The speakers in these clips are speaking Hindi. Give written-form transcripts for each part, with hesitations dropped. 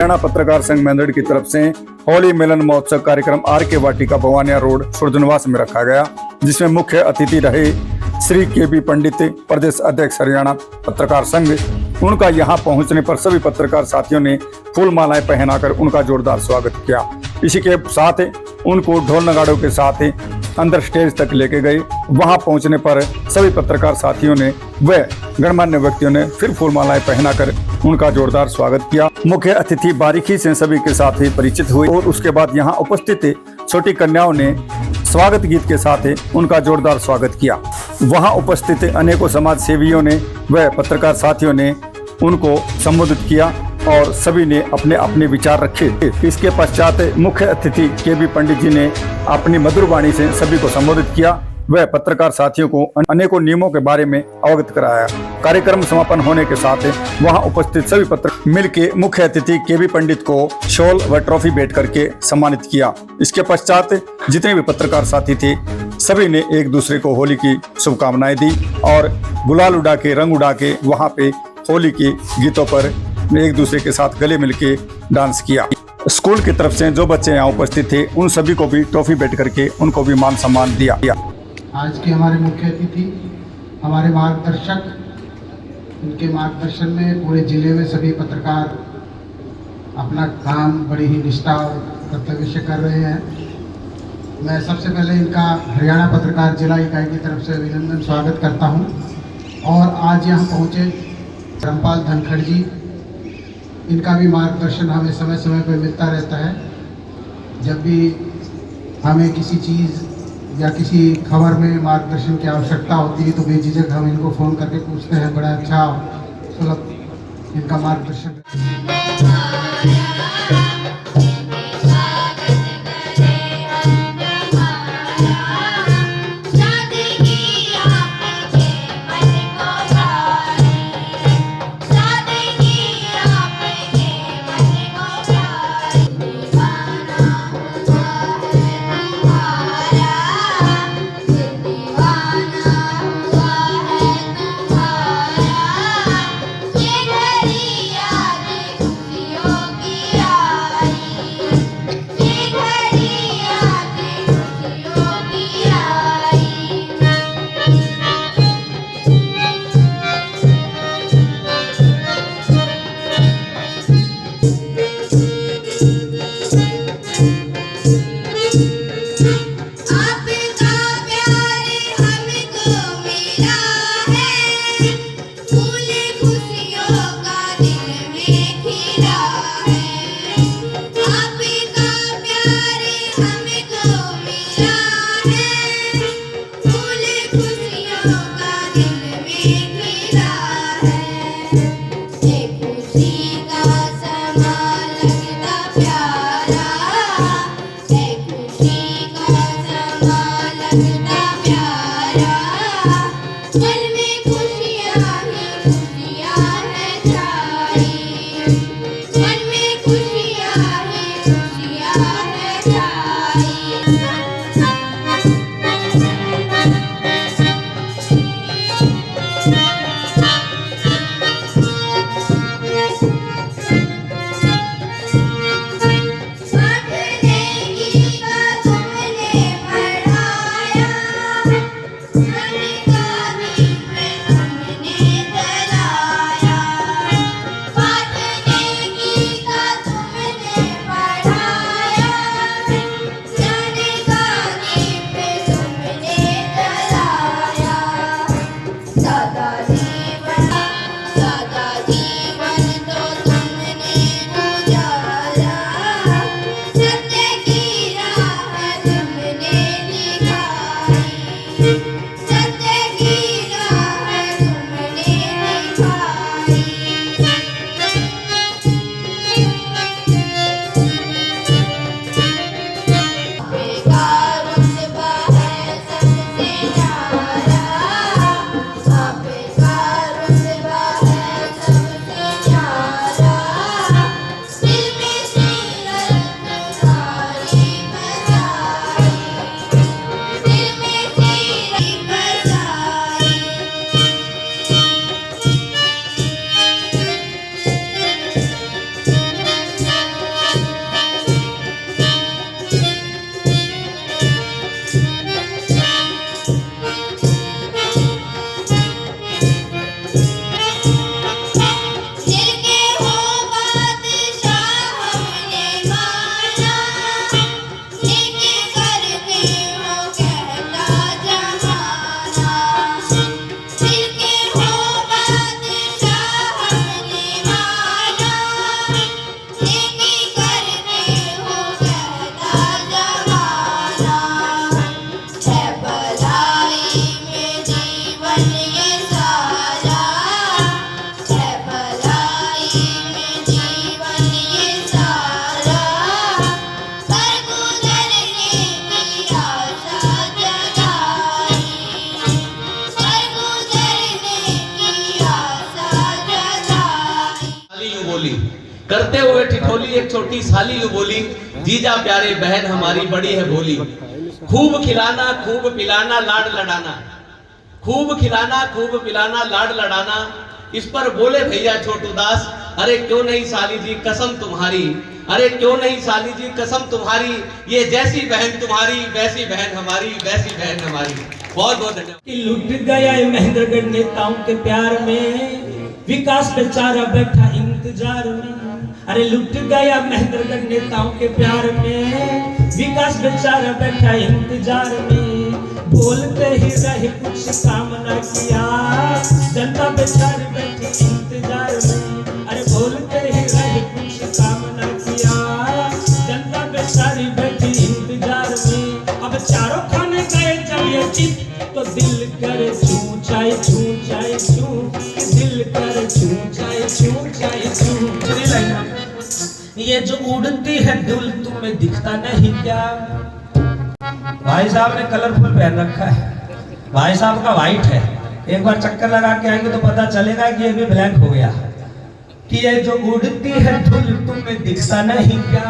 हरियाणा पत्रकार संघ मेंदड़ की तरफ से होली मिलन महोत्सव कार्यक्रम आर.के. वाटिका भवानिया रोड सूर्यनिवास में रखा गया, जिसमें मुख्य अतिथि रहे श्री के.बी. पंडित, प्रदेश अध्यक्ष हरियाणा पत्रकार संघ। उनका यहां पहुंचने पर सभी पत्रकार साथियों ने फूल मालाएं पहनाकर उनका जोरदार स्वागत किया। इसी के साथ उनको ढोल नगाड़ों के साथ अंदर स्टेज तक लेके गए। वहां पहुंचने पर सभी पत्रकार साथियों ने व गणमान्य व्यक्तियों ने फिर फूल मालाएं पहनाकर उनका जोरदार स्वागत किया। मुख्य अतिथि बारीकी से सभी के साथ ही परिचित हुए और उसके बाद यहां उपस्थित छोटी कन्याओं ने स्वागत गीत के साथ उनका जोरदार स्वागत किया। वहां उपस्थित अनेकों समाज सेवियों ने व पत्रकार साथियों ने उनको संबोधित किया और सभी ने अपने अपने विचार रखे। इसके पश्चात मुख्य अतिथि के.बी. पंडित जी ने अपनी मधुर वाणी से सभी को संबोधित किया व पत्रकार साथियों को अनेकों नियमों के बारे में अवगत कराया। कार्यक्रम समापन होने के साथ वहां उपस्थित सभी पत्रकार मिलकर मुख्य अतिथि के.बी. पंडित को शॉल व ट्रॉफी भेंट करके सम्मानित किया। इसके पश्चात जितने भी पत्रकार साथी थे सभी ने एक दूसरे को होली की शुभकामनाएं दी और गुलाल उड़ा के रंग उड़ा के वहां पे होली के गीतों पर एक दूसरे के साथ गले मिलके डांस किया। स्कूल की तरफ से जो बच्चे यहाँ उपस्थित थे उन सभी को भी ट्रॉफी भेंट करके उनको भी मान सम्मान दिया। आज के हमारे मुख्य अतिथि, हमारे मार्गदर्शक, उनके मार्गदर्शन में पूरे जिले में सभी पत्रकार अपना काम बड़ी ही निष्ठा और कर्तव्य से कर रहे हैं। मैं सबसे पहले इनका हरियाणा पत्रकार जिला इकाई की तरफ से अभिनंदन स्वागत करता हूं। और आज यहाँ पहुँचे धर्मपाल धनखड़ जी, इनका भी मार्गदर्शन हमें समय समय पर मिलता रहता है। जब भी हमें किसी चीज़ या किसी खबर में मार्गदर्शन की आवश्यकता होती है तो बेझिझक हम इनको फ़ोन करके पूछते हैं। बड़ा अच्छा सुलभ इनका मार्गदर्शन। करते हुए ठिठोली एक छोटी साली यूं बोली, जीजा प्यारे बहन हमारी बड़ी है भोली। खूब खिलाना खूब पिलाना लाड लड़ाना, खूब खिलाना खूब पिलाना लाड लड़ाना। इस पर बोले भैया छोटू दास, अरे क्यों नहीं साली जी कसम तुम्हारी, अरे क्यों नहीं साली जी कसम तुम्हारी, ये जैसी बहन तुम्हारी वैसी बहन हमारी, वैसी बहन हमारी। बहुत बहुत धन्यवाद। कि लुट गया ये महेंद्रगढ़ नेताओं के प्यार में, विकास बेचारा बैठा इंतजार में। अरे लुट गया महेंद्रगढ़ नेताओं के प्यार में, विकास बेचारा बैठा इंतजार में। बोलते ही रहे कुछ काम न किया, जनता बेचारी बैठी इंतजार में। अरे बोलते ही रहे कुछ काम न किया, जनता बेचारी बैठी इंतजार में। अब चारों खाने गए जब ये चित, तो दिल करे छू चाहे छू चाहे छू, दिल करे छू चाहे छू चाहे छू। ये जो उड़ती है धूल तुम्हें दिखता नहीं क्या? भाई साहब ने कलरफुल पहन रखा है, भाई साहब का व्हाइट है। एक बार चक्कर लगा के आएंगे तो पता चलेगा कि ये भी ब्लैक हो गया। कि ये जो उड़ती है धूल तुम्हें दिखता नहीं क्या?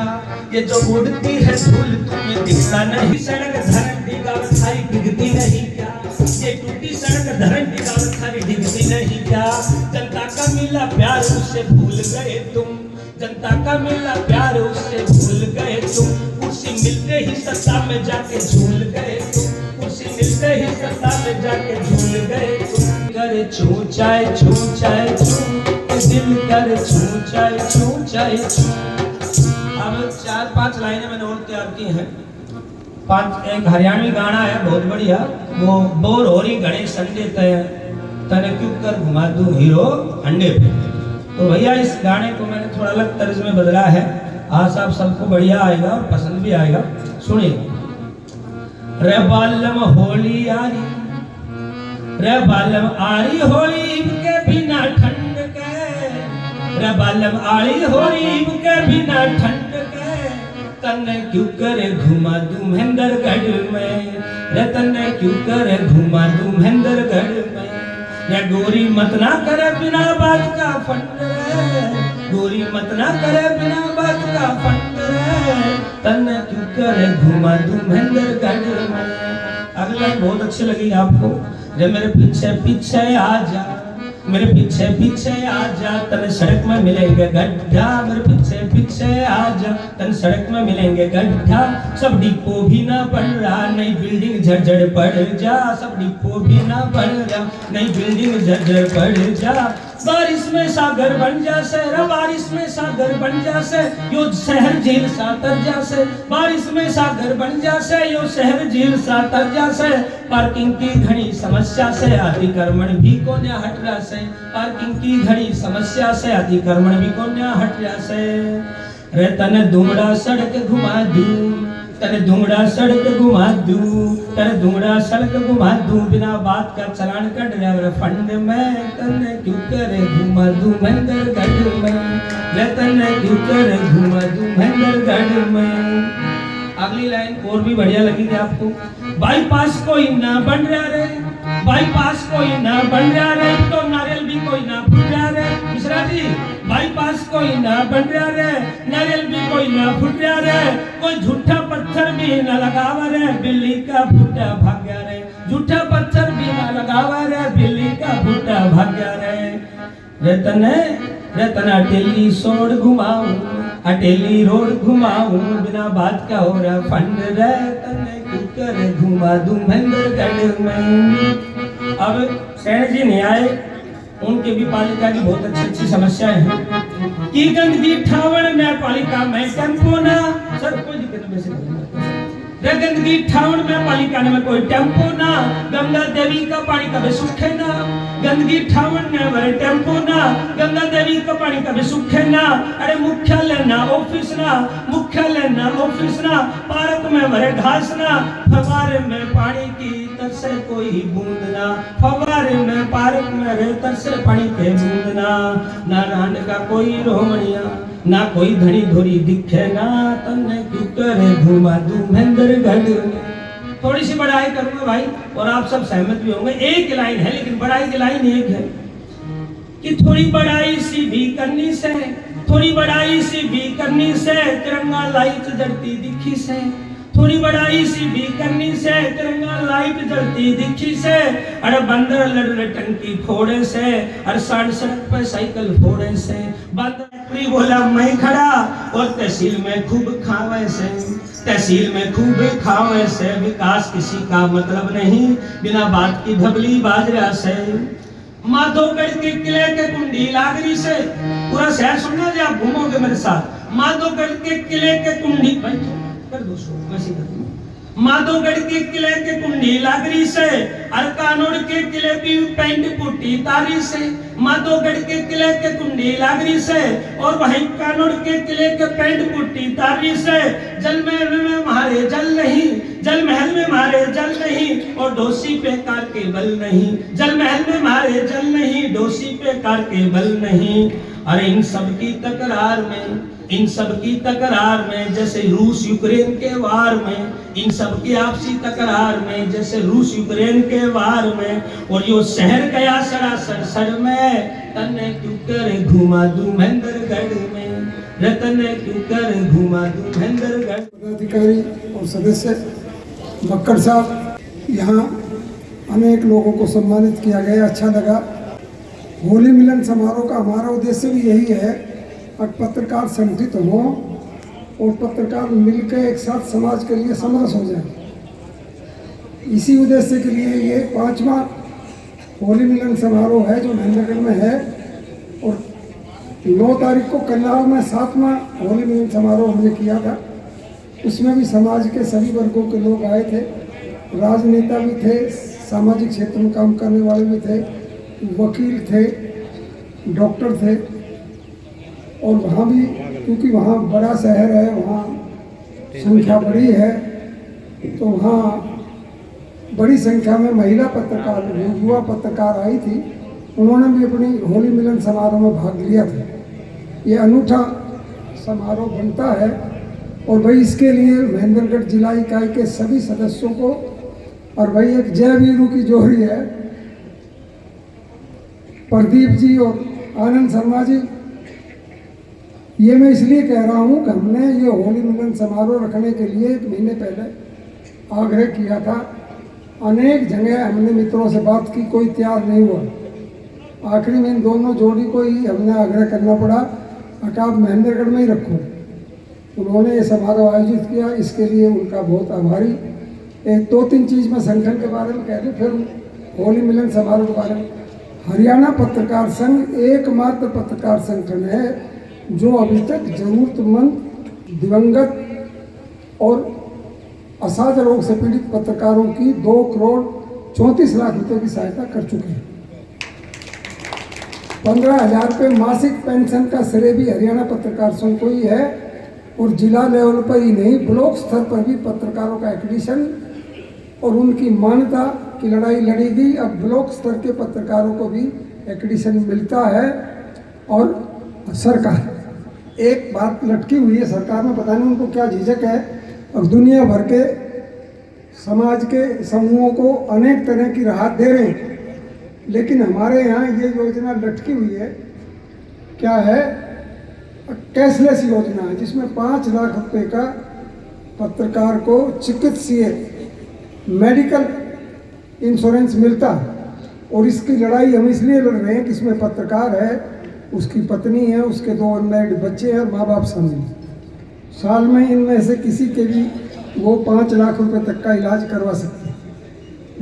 ये जो उड़ती है धूल तुम्हें दिखता नहीं। सड़क धरन डिगावत थारी डिगती नहीं क्या? ये टूटी सड़क धरन डिगावत थारी डिगती नहीं क्या? जनता का मिला प्यार उससे भूल गए तुम, जनता का मिला प्यार उससे भूल गए तुम। कुर्सी मिलते ही सत्ता में जाके झूल गए तुम, कुर्सी मिलते ही सत्ता में जाके झूल गए तुम। करे छू चाहे छू चाहे छू, दिल करे छू चाहे छू चाहे छू। अब 4-5 लाइनें मैंने और तैयार की हैं। एक हरियाणवी गाना है बहुत बढ़िया, वो बोर हो रही गणेश संडे तने क्यों कर घुमा दूं हीरो अंडे पे। तो भैया इस गाने को मैंने थोड़ा अलग तर्ज में बदला है, आज आप सबको बढ़िया आएगा और पसंद भी आएगा। सुनिए। रे बालम होली आरी, रे बालम आरी होली के बिना ठंड के, रे बालम आरी होली के बिना ठंड के। तन्ने क्यों करे घुमा दूं महेंद्रगढ़ में, रे तन्ने क्यों करे घुमा दूं महेंद्रगढ़ में। या गोरी मत ना करे बिना बात का फंड रे, गोरी मत ना करे बिना बात का फंड रे। तन्ने क्यों करे घुमा दूं महेंद्रगढ़ में। अगला बहुत अच्छी लगी आपको। जब मेरे पीछे पीछे आ जा, मेरे पीछे पीछे आ जा, तन सड़क में मिलेंगे गड्ढा। मेरे पीछे पीछे आ जा, तन सड़क में मिलेंगे गड्ढा। सब डिपो भी ना बन रहा, नई बिल्डिंग झड़झड़ पड़ जा। सब डिपो भी ना बन रहा, नई बिल्डिंग झड़झड़ पड़ जा। बारिश में सागर बन जासे, बारिश में सागर बन जासे, यो शहर झील सा तर जासे। बारिश में सागर बन जासे, यो शहर झील सा तर जासे। पार्किंग की घनी समस्या से अतिक्रमण भी को न हट जासे, पार्किंग की घनी समस्या से अतिक्रमण भी को न हट जासे। रे तने दुमड़ा सड़क घुमा दूं, तने दुमड़ा सड़क घुमा दूं, तने दुमड़ा सड़क घुमा दूं। बिना बात का चलान का ड्राइवर फंड में, तने क्यों करे घुमा दूं महेंद्रगढ़ में, रे तने क्यों करे घुमा दूं महेंद्रगढ़ में। अगली लाइन और भी बढ़िया लगेगी आपको। बाईपास कोई ना बन रहा रे, बाईपास कोई ना बन रहा रे, तो नारियल भी कोई ना फूट रहा रे। मिश्रा जी, बाईपास कोई ना बन रहा रे, नारियल भी कोई ना फूट रहा रे। कोई झूठा पत्थर भी ना लगावा रे, बिल्ली का फूटा भाग्या रे। झूठा पत्थर भी ना लगावा रे, बिल्ली का फूटा भाग्या रे। रे तने अटेली सोड घुमाऊं, अटेली रोड घुमाऊं। बिना बात का हो रहा फंड रे, तने क्यों करे घुमा दूं महेंद्रगढ़ में। अब सैन जी नहीं आए, उनके भी पालिका की बहुत अच्छी अच्छी समस्याएं हैं। कि गंदगी ठावण में पालिका में टेम्पो ना, सर कोई दिक्कत नहीं से गंदगी ठावण में पालिका में कोई टेम्पो ना। गंगा देवी का पानी कभी सूखे ना, गंदगी ठावण में वरे टेम्पो ना। गंगा देवी का पानी कभी सूखे ना। अरे मुख्यालय ना ऑफिस ना, मुख्यालय ना ऑफिस ना। पार्क में वरे घास ना, फवारे में पानी की तरसे कोई बूंद ना। फवारे में पार्क में रे तरसे पानी के बूंद ना। ना रान का कोई रोमणिया, ना कोई धनी धोरी दिखे ना। तन्ने क्यों करे घुमा दूं महेंद्रगढ़ में। थोड़ी सी बढ़ाई करूंगा भाई, और आप सब सहमत भी होंगे। एक लाइन है लेकिन बढ़ाई की लाइन एक है कि थोड़ी बढ़ाई सी भी करनी से थोड़ी बड़ाई सी भी करनी से तिरंगा लाइट जलती दिखी से, थोड़ी बड़ाई सी भी करनी से तिरंगा लाइट जलती दिखी से। अरे बंदर लड़ टंकी फोड़े से, अरे सड़क पे साइकिल फोड़े से। बंदर बोला मैं खड़ा और तहसील में खूब खावे से, तहसील में खूब खावे से। विकास किसी का मतलब नहीं बिना बात की धबली बाजरा से। माधोगढ़ के किले के कुंडी लागरी से, पूरा शहर सुनना जी आप घूमोगे मेरे साथ। माधोगढ़ के किले के कुंडी कर दो वैसे कर दो। माधोगढ़ के किले के कुंडी लागरी से, अरकानोड़ के किले की पेंट पुट्टी तारी से। माधोगढ़ के किले के कुंडी लागरी से और वहीं कानोड़ के किले के पेंट पुट्टी तारी से। जल महल में मारे जल नहीं, जल महल में मारे जल नहीं और डोसी पे कार के बल नहीं। जल महल में मारे जल नहीं, डोसी पे कार के बल नहीं। अरे इन सब की तकरार में, इन सब की तकरार में जैसे रूस यूक्रेन के वार में, इन सब की आपसी तकरार में जैसे रूस यूक्रेन के वार में। और यो शहर गया सरासर सर में, तन्ने क्यों कर घुमा दूं महेंद्रगढ़ में, रतन क्यों कर घुमा दूं महेंद्रगढ़। पदाधिकारी और सदस्य बक्कड़ साहब, यहाँ अनेक लोगों को सम्मानित किया गया, अच्छा लगा। होली मिलन समारोह का हमारा उद्देश्य भी यही है कि पत्रकार संगठित हों और पत्रकार मिलकर एक साथ समाज के लिए समरस हो जाए। इसी उद्देश्य के लिए ये 5वां होली मिलन समारोह है जो महेंद्रगढ़ में है। और 9 तारीख को कन्नौज में 7वां होली मिलन समारोह हमने किया था। उसमें भी समाज के सभी वर्गों के लोग आए थे, राजनेता भी थे, सामाजिक क्षेत्र में काम करने वाले भी थे, वकील थे, डॉक्टर थे। और वहाँ भी क्योंकि वहाँ बड़ा शहर है, वहाँ संख्या बड़ी है, तो वहाँ बड़ी संख्या में महिला पत्रकार, युवा पत्रकार आई थी। उन्होंने भी अपनी होली मिलन समारोह में भाग लिया था। ये अनूठा समारोह बनता है और भाई इसके लिए महेंद्रगढ़ जिला इकाई के सभी सदस्यों को, और भाई एक जय वीरू की जोड़ी है, प्रदीप जी और आनंद शर्मा जी। ये मैं इसलिए कह रहा हूँ कि हमने ये होली मिलन समारोह रखने के लिए 1 महीने पहले आग्रह किया था। अनेक जगह हमने मित्रों से बात की, कोई तैयार नहीं हुआ। आखिरी में इन दोनों जोड़ी को ही हमने आग्रह करना पड़ा कि आप महेंद्रगढ़ में ही रखो। उन्होंने ये समारोह आयोजित किया, इसके लिए उनका बहुत आभारी। 2-3 चीज़ मैं संगठन के बारे में कह दूँ, फिर होली मिलन समारोह के बारे में। हरियाणा पत्रकार संघ एकमात्र पत्रकार संगठन है जो अभी तक जरूरतमंद, दिवंगत और असाध्य रोग से पीड़ित पत्रकारों की 2 करोड़ 34 लाख रुपए की सहायता कर चुके हैं। 15,000 रुपये मासिक पेंशन का श्रेय भी हरियाणा पत्रकार संघ को ही है। और जिला लेवल पर ही नहीं, ब्लॉक स्तर पर भी पत्रकारों का एक्रेडिशन और उनकी मान्यता की लड़ाई लड़ी गई। अब ब्लॉक स्तर के पत्रकारों को भी एक्रेडिशन मिलता है। और सरकार एक बात लटकी हुई है सरकार में, पता नहीं उनको क्या झिझक है। अब दुनिया भर के समाज के समूहों को अनेक तरह की राहत दे रहे हैं, लेकिन हमारे यहाँ ये योजना लटकी हुई है। क्या है? कैशलेस योजना है, जिसमें 5 लाख रुपए का पत्रकार को चिकित्सीय मेडिकल इंश्योरेंस मिलता है। और इसकी लड़ाई हम इसलिए लड़ रहे हैं कि इसमें पत्रकार है, उसकी पत्नी है, उसके 2 अनमैरिड बच्चे हैं और माँ बाप शामिल। साल में इनमें से किसी के भी वो 5 लाख रुपए तक का इलाज करवा सकते हैं।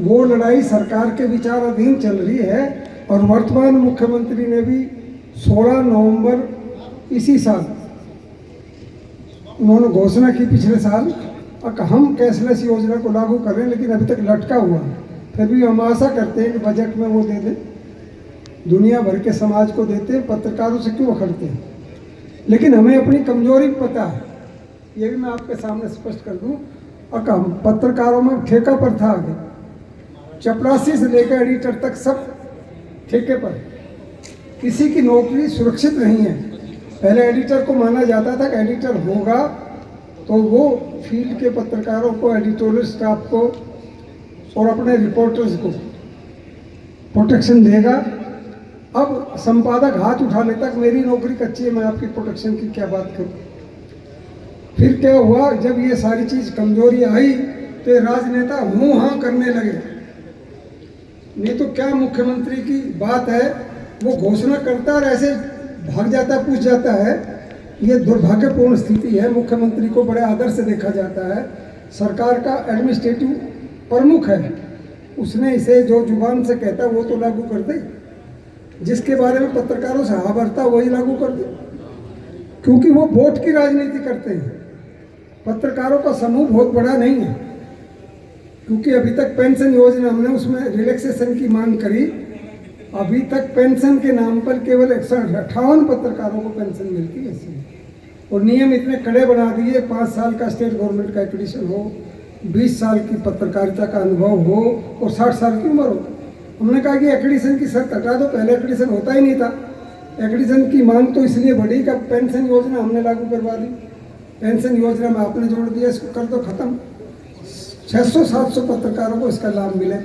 वो लड़ाई सरकार के विचाराधीन चल रही है। और वर्तमान मुख्यमंत्री ने भी 16 नवंबर इसी साल उन्होंने घोषणा की, पिछले साल, कि हम कैशलेस योजना को लागू कर रहे हैं, लेकिन अभी तक लटका हुआ है। फिर भी हम आशा करते हैं कि बजट में वो दे दें। दुनिया भर के समाज को देते हैं, पत्रकारों से क्यों अखड़ते हैं? लेकिन हमें अपनी कमजोरी पता है, ये भी मैं आपके सामने स्पष्ट कर दूं। और हम पत्रकारों में ठेका पर था आगे, चपरासी से लेकर एडिटर तक सब ठेके पर। किसी की नौकरी सुरक्षित नहीं है। पहले एडिटर को माना जाता था कि एडिटर होगा तो वो फील्ड के पत्रकारों को, एडिटोरियल स्टाफ को और अपने रिपोर्टर्स को प्रोटेक्शन देगा। अब संपादक हाथ उठाने तक मेरी नौकरी कच्ची है, मैं आपकी प्रोटेक्शन की क्या बात करूं। फिर क्या हुआ, जब ये सारी चीज कमजोरी आई तो ये राजनेता मुंह हाँ करने लगे। नहीं तो क्या मुख्यमंत्री की बात है, वो घोषणा करता और ऐसे भाग जाता, पूछ जाता है। ये दुर्भाग्यपूर्ण स्थिति है। मुख्यमंत्री को बड़े आदर से देखा जाता है, सरकार का एडमिनिस्ट्रेटिव प्रमुख है, उसने इसे जो जुबान से कहता है वो तो लागू कर दे, जिसके बारे में पत्रकारों से हावरता वही लागू कर दे, क्योंकि वो वोट की राजनीति करते हैं। पत्रकारों का समूह बहुत बड़ा नहीं है, क्योंकि अभी तक पेंशन योजना हमने उसमें रिलैक्सेशन की मांग करी, अभी तक पेंशन के नाम पर केवल 158 पत्रकारों को पेंशन मिलती है इसमें। और नियम इतने कड़े बना दिए, 5 साल का स्टेट गवर्नमेंट का एक्रेडिशन हो, 20 साल की पत्रकारिता का अनुभव हो और 60 साल की उम्र हो। हमने कहा कि एक्रेडिशन की शर्त हटा दो, पहले एक्रेडिशन होता ही नहीं था। एक्रेडिशन की मांग तो इसलिए बढ़ी कि पेंशन योजना हमने लागू करवा दी, पेंशन योजना में आपने जोड़ दिया, इसको कर दो खत्म, 600-700 पत्रकारों को इसका लाभ मिले।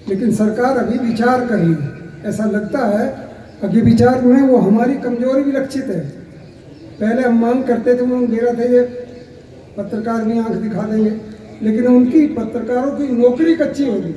लेकिन सरकार अभी विचार कर रही है, ऐसा लगता है अभी विचार में वो हमारी कमजोरी भी लक्षित है। पहले हम मांग करते थे, उन्होंने दे रहे थे ये पत्रकार भी आंख दिखा देंगे, लेकिन उनकी पत्रकारों की नौकरी कच्ची होगी।